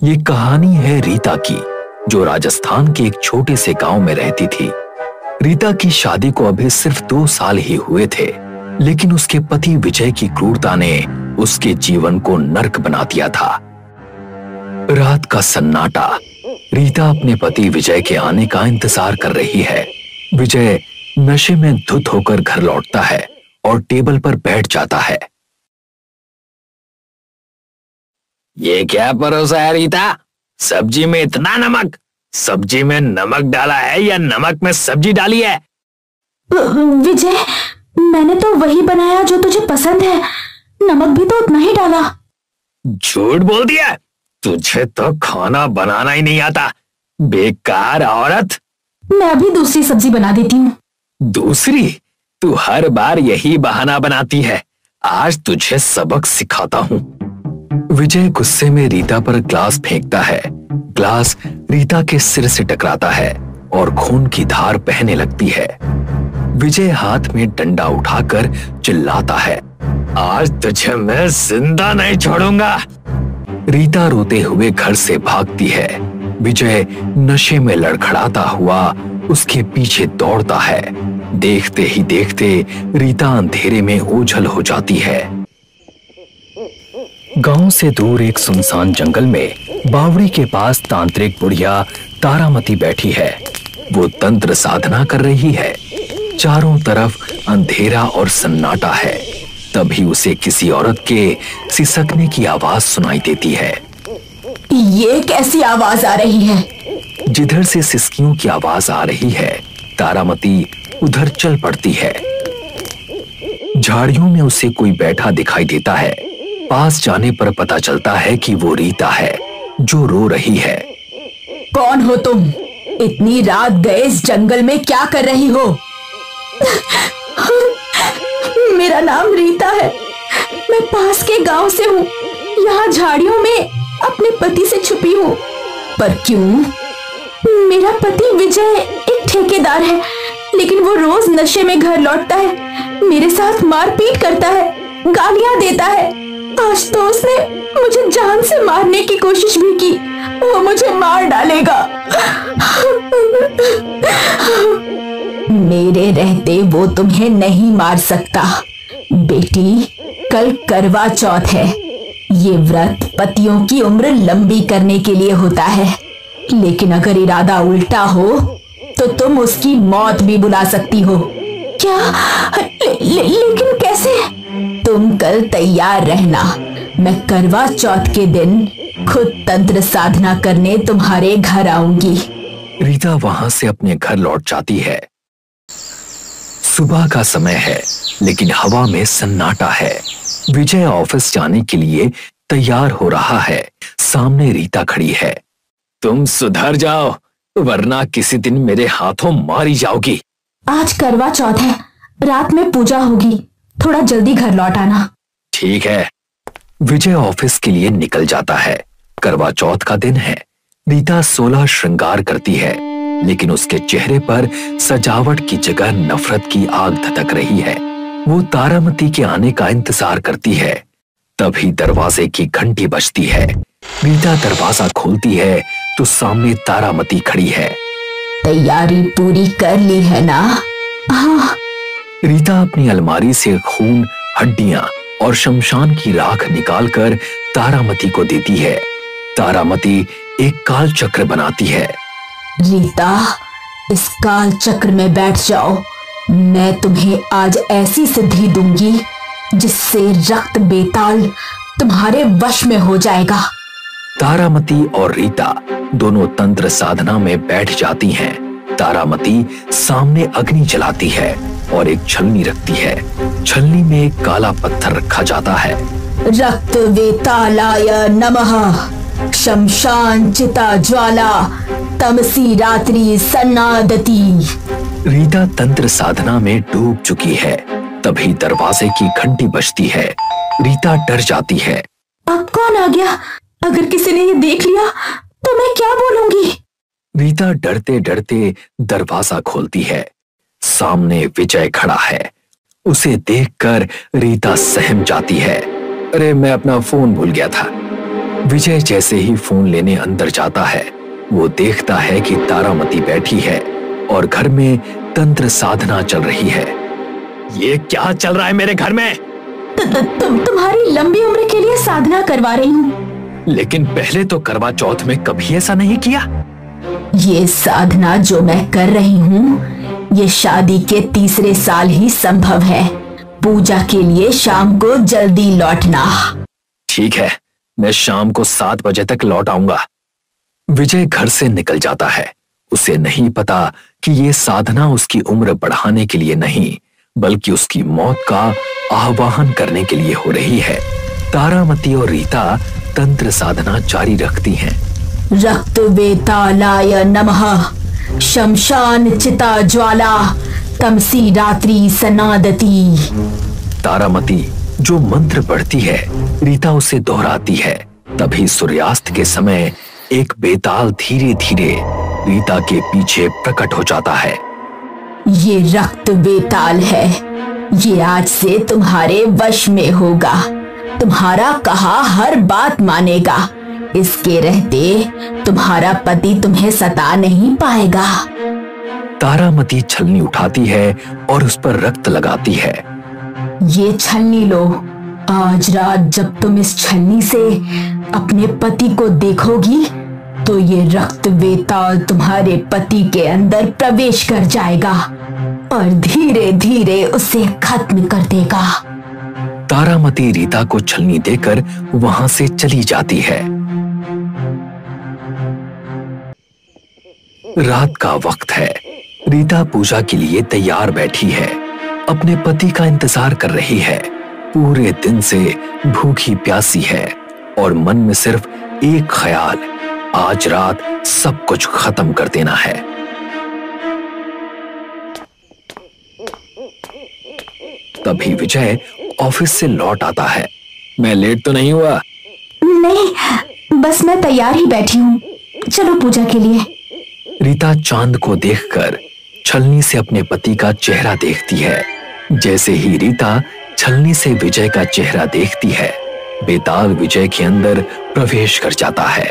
ये कहानी है रीता की, जो राजस्थान के एक छोटे से गांव में रहती थी। रीता की शादी को अभी सिर्फ 2 साल ही हुए थे, लेकिन उसके पति विजय की क्रूरता ने उसके जीवन को नर्क बना दिया था। रात का सन्नाटा। रीता अपने पति विजय के आने का इंतजार कर रही है। विजय नशे में धुत होकर घर लौटता है और टेबल पर बैठ जाता है। ये क्या परोसा है रीता? सब्जी में इतना नमक? सब्जी में नमक डाला है या नमक में सब्जी डाली है? विजय, मैंने तो वही बनाया जो तुझे पसंद है। नमक भी तो उतना ही डाला। झूठ बोल दिया। तुझे तो खाना बनाना ही नहीं आता, बेकार औरत। मैं अभी दूसरी सब्जी बना देती हूँ। दूसरी? तू हर बार यही बहाना बनाती है। आज तुझे सबक सिखाता हूँ। विजय गुस्से में रीता पर ग्लास फेंकता है। ग्लास रीता के सिर से टकराता है और खून की धार बहने लगती है। विजय हाथ में डंडा उठाकर चिल्लाता है, आज तुझे मैं जिंदा नहीं छोड़ूंगा। रीता रोते हुए घर से भागती है। विजय नशे में लड़खड़ाता हुआ उसके पीछे दौड़ता है। देखते ही देखते रीता अंधेरे में ओझल हो जाती है। गांव से दूर एक सुनसान जंगल में बावड़ी के पास तांत्रिक बुढ़िया तारामती बैठी है। वो तंत्र साधना कर रही है। चारों तरफ अंधेरा और सन्नाटा है। तभी उसे किसी औरत के सिसकने की आवाज सुनाई देती है। ये कैसी आवाज आ रही है? जिधर से सिसकियों की आवाज आ रही है, तारामती उधर चल पड़ती है। झाड़ियों में उसे कोई बैठा दिखाई देता है। पास जाने पर पता चलता है कि वो रीता है, जो रो रही है। कौन हो तुम? इतनी रात गए इस जंगल में क्या कर रही हो? मेरा नाम रीता है। मैं पास के गांव से हूँ। यहाँ झाड़ियों में अपने पति से छुपी हूँ। पर क्यों? मेरा पति विजय एक ठेकेदार है, लेकिन वो रोज नशे में घर लौटता है, मेरे साथ मारपीट करता है, गालियां देता है। आज तो उसने मुझे जान से मारने की कोशिश भी की। वो मुझे मार डालेगा। मेरे रहते वो तुम्हें नहीं मार सकता। बेटी, कल करवा चौथ है। ये व्रत पतियों की उम्र लंबी करने के लिए होता है, लेकिन अगर इरादा उल्टा हो तो तुम उसकी मौत भी बुला सकती हो। क्या? लेकिन कैसे? तुम कल तैयार रहना। मैं करवा चौथ के दिन खुद तंत्र साधना करने तुम्हारे घर आऊंगी। रीता वहां से अपने घर लौट जाती है। सुबह का समय है, लेकिन हवा में सन्नाटा है। विजय ऑफिस जाने के लिए तैयार हो रहा है। सामने रीता खड़ी है। तुम सुधर जाओ, वरना किसी दिन मेरे हाथों मारी जाओगी। आज करवा चौथ है, रात में पूजा होगी। थोड़ा जल्दी घर लौट आना। ठीक है। विजय ऑफिस के लिए निकल जाता है। करवा चौथ का दिन है। रीता 16 श्रृंगार करती है, लेकिन उसके चेहरे पर सजावट की जगह नफरत की आग धधक रही है। वो तारामती के आने का इंतजार करती है। तभी दरवाजे की घंटी बजती है। रीता दरवाजा खोलती है तो सामने तारामती खड़ी है। तैयारी पूरी कर ली है ना? हाँ। रीता अपनी अलमारी से खून, हड्डियां और शमशान की राख निकालकर तारामती को देती है। तारामती एक काल चक्र बनाती है। रीता, इस काल चक्र में बैठ जाओ। मैं तुम्हें आज ऐसी सिद्धि दूंगी जिससे रक्त बेताल तुम्हारे वश में हो जाएगा। तारामती और रीता दोनों तंत्र साधना में बैठ जाती हैं। तारामती सामने अग्नि जलाती है और एक छलनी रखती है। छलनी में एक काला पत्थर रखा जाता है। रक्त वेतालाय नमः। शमशान चिता ज्वाला तमसी रात्रि सन्नादती। रीता तंत्र साधना में डूब चुकी है। तभी दरवाजे की घंटी बजती है। रीता डर जाती है। अब कौन आ गया? अगर किसी ने ये देख लिया तो मैं क्या बोलूंगी? रीता डरते डरते दरवाजा खोलती है। सामने विजय खड़ा है। उसे देखकर रीता सहम जाती है। अरे, मैं अपना फोन भूल गया था। विजय जैसे ही फोन लेने अंदर जाता है, वो देखता है कि तारामती बैठी है और घर में तंत्र साधना चल रही है। ये क्या चल रहा है मेरे घर में? तुम्हारी लंबी उम्र के लिए साधना करवा रही हूँ। लेकिन पहले तो करवा चौथ में कभी ऐसा नहीं किया। ये साधना जो मैं कर रही हूँ, ये शादी के तीसरे साल ही संभव है। पूजा के लिए शाम को जल्दी लौटना। ठीक है, मैं शाम को 7 बजे तक लौट आऊंगा। विजय घर से निकल जाता है। उसे नहीं पता कि ये साधना उसकी उम्र बढ़ाने के लिए नहीं, बल्कि उसकी मौत का आह्वान करने के लिए हो रही है। तारामती और रीता तंत्र साधना जारी रखती हैं। रक्त वेतालाय नमः, शमशान चिता ज्वाला, तमसी रात्रि सनादती। तारामती जो मंत्र पढ़ती है, रीता उसे दोहराती है। तभी सूर्यास्त के समय एक बेताल धीरे धीरे रीता के पीछे प्रकट हो जाता है। ये रक्त बेताल है, ये आज से तुम्हारे वश में होगा। तुम्हारा कहा हर बात मानेगा। इसके रहते तुम्हारा पति तुम्हें सता नहीं पाएगा। तारामती छलनी उठाती है और उस पर रक्त लगाती है। ये छलनी लो। आज रात जब तुम इस छलनी से अपने पति को देखोगी, तो ये रक्त वेताल तुम्हारे पति के अंदर प्रवेश कर जाएगा और धीरे धीरे उसे खत्म कर देगा। तारामती रीता को छलनी देकर वहां से चली जाती है। रात का वक्त है। रीता पूजा के लिए तैयार बैठी है, अपने पति का इंतजार कर रही है। पूरे दिन से भूखी प्यासी है और मन में सिर्फ एक ख्याल, आज रात सब कुछ खत्म कर देना है। तभी विजय ऑफिस से लौट आता है। मैं लेट तो नहीं हुआ? नहीं, बस मैं तैयार ही बैठी हूँ। चलो पूजा के लिए। रीता चांद को देखकर छलनी से अपने पति का चेहरा देखती है। जैसे ही रीता छलनी से विजय का चेहरा देखती है, बेताल विजय के अंदर प्रवेश कर जाता है।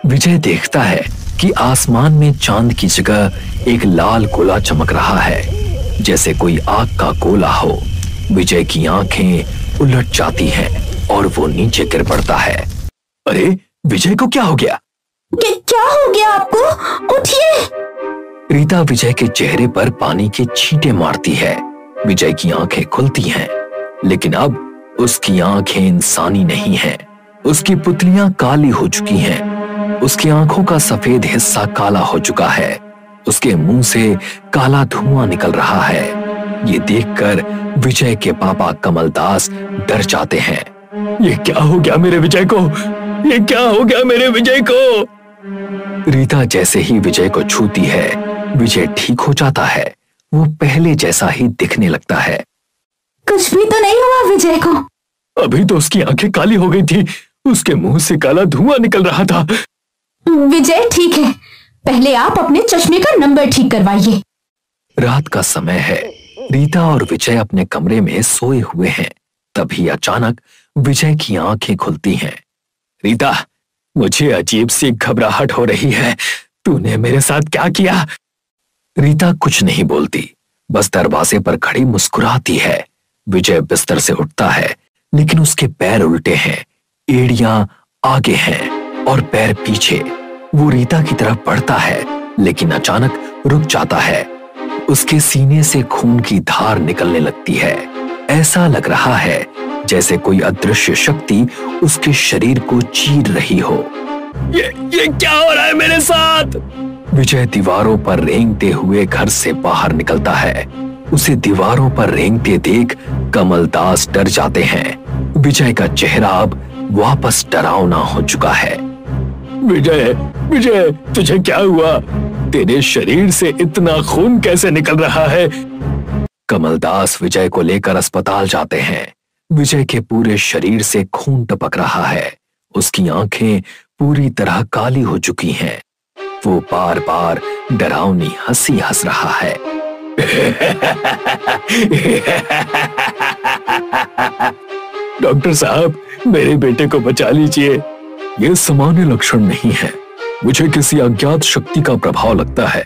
विजय देखता है कि आसमान में चांद की जगह एक लाल गोला चमक रहा है, जैसे कोई आग का गोला हो। विजय की आंखें उलट जाती हैं और वो नीचे गिर पड़ता है। अरे विजय को क्या हो गया? क्या हो गया आपको? उठिए। रीता विजय के चेहरे पर पानी के छींटे मारती है। विजय की आंखें खुलती हैं, लेकिन अब उसकी आंखें इंसानी नहीं हैं। उसकी पुतलियां काली हो चुकी हैं। उसकी आंखों का सफेद हिस्सा काला हो चुका है। उसके मुंह से काला धुआं निकल रहा है। ये देखकर विजय के पापा कमलदास डर जाते हैं। ये क्या हो गया मेरे विजय को? ये क्या हो गया मेरे विजय को? रीता जैसे ही विजय को छूती है, विजय ठीक हो जाता है। वो पहले जैसा ही दिखने लगता है। कुछ भी तो नहीं हुआ विजय को? अभी तो उसकी आंखें काली हो गई थी, उसके मुंह से काला धुआं निकल रहा था। विजय ठीक है, पहले आप अपने चश्मे का नंबर ठीक करवाइए। रात का समय है। रीता और विजय अपने कमरे में सोए हुए हैं। तभी अचानक विजय की आंखें खुलती हैं। रीता, मुझे अजीब सी घबराहट हो रही है। तूने मेरे साथ क्या किया? रीता कुछ नहीं बोलती, बस दरवाजे पर खड़ी मुस्कुराती है। विजय बिस्तर से उठता है, लेकिन उसके पैर उल्टे हैं, एड़ियां आगे हैं और पैर पीछे। वो रीता की तरफ बढ़ता है, लेकिन अचानक रुक जाता है। उसके सीने से खून की धार निकलने लगती है। ऐसा लग रहा है जैसे कोई अदृश्य शक्ति उसके शरीर को चीर रही हो। ये क्या हो रहा है मेरे साथ? विजय दीवारों पर रेंगते हुए घर से बाहर निकलता है। उसे दीवारों पर रेंगते देख कमलदास डर जाते हैं। विजय का चेहरा अब वापस डरावना हो चुका है। विजय, विजय, तुझे क्या हुआ? तेरे शरीर से इतना खून कैसे निकल रहा है? कमलदास विजय को लेकर अस्पताल जाते हैं। विजय के पूरे शरीर से खून टपक रहा है। उसकी आंखें पूरी तरह काली हो चुकी हैं। वो बार बार डरावनी हंसी हंस रहा है। डॉक्टर साहब, मेरे बेटे को बचा लीजिए। ये सामान्य लक्षण नहीं है, मुझे किसी अज्ञात शक्ति का प्रभाव लगता है।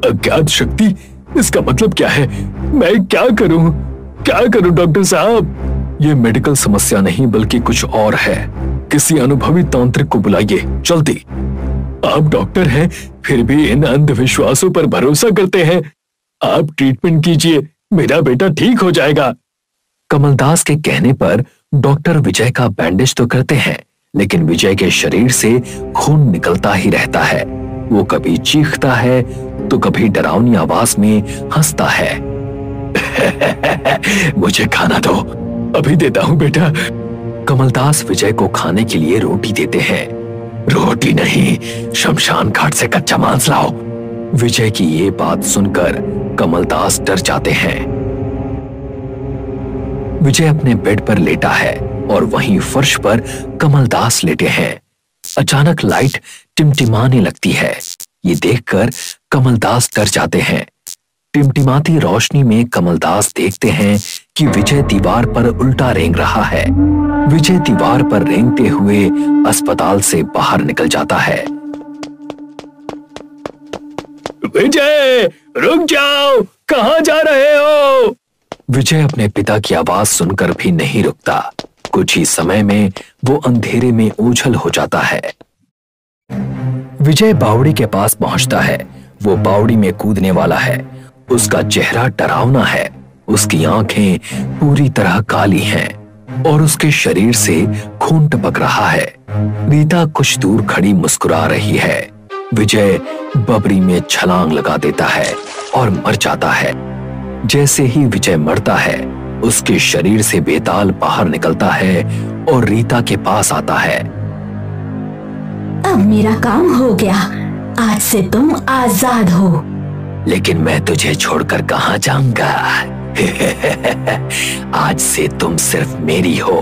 अज्ञात शक्ति? इसका मतलब क्या है? मैं क्या करूं डॉक्टर साहब? ये मेडिकल समस्या नहीं बल्कि कुछ और है। किसी अनुभवी तांत्रिक को बुलाइए जल्दी। आप डॉक्टर हैं फिर भी इन अंधविश्वासों पर भरोसा करते हैं। आप ट्रीटमेंट कीजिए, मेरा बेटा ठीक हो जाएगा। कमलदास के कहने पर डॉक्टर विजय का बैंडेज तो करते हैं, लेकिन विजय के शरीर से खून निकलता ही रहता है। वो कभी चीखता है तो कभी डरावनी आवाज में हंसता है। मुझे खाना दो, अभी देता हूं बेटा। कमलदास विजय को खाने के लिए रोटी देते हैं। रोटी नहीं, शमशान घाट से कच्चा मांस लाओ। विजय की ये बात सुनकर कमलदास डर जाते हैं। विजय अपने बेड पर लेटा है और वहीं फर्श पर कमलदास लेटे हैं। अचानक लाइट टिमटिमाने लगती है। ये देखकर कमलदास डर जाते हैं। टिमटिमाती रोशनी में कमलदास देखते हैं कि विजय दीवार पर उल्टा रेंग रहा है। विजय दीवार पर रेंगते हुए अस्पताल से बाहर निकल जाता है। विजय, रुक जाओ, कहां जा रहे हो? विजय अपने पिता की आवाज सुनकर भी नहीं रुकता। कुछ ही समय में वो अंधेरे में ओझल हो जाता है। विजय बावड़ी के पास पहुंचता है। वो बावड़ी में कूदने वाला है। उसका चेहरा डरावना है। उसकी आंखें पूरी तरह काली हैं और उसके शरीर से खून टपक रहा है। रीता कुछ दूर खड़ी मुस्कुरा रही है। विजय बबरी में छलांग लगा देता है और मर जाता है। जैसे ही विजय मरता है, उसके शरीर से बेताल बाहर निकलता है और रीता के पास आता है। अब मेरा काम हो गया, आज से तुम आजाद हो। लेकिन मैं तुझे छोड़कर कहां जाऊंगा? आज से तुम सिर्फ मेरी हो।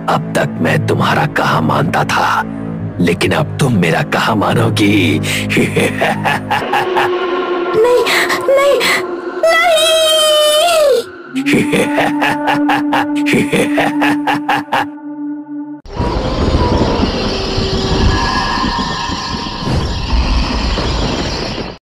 अब तक मैं तुम्हारा कहा मानता था, लेकिन अब तुम मेरा कहा मानोगी? नहीं, नहीं, नहीं।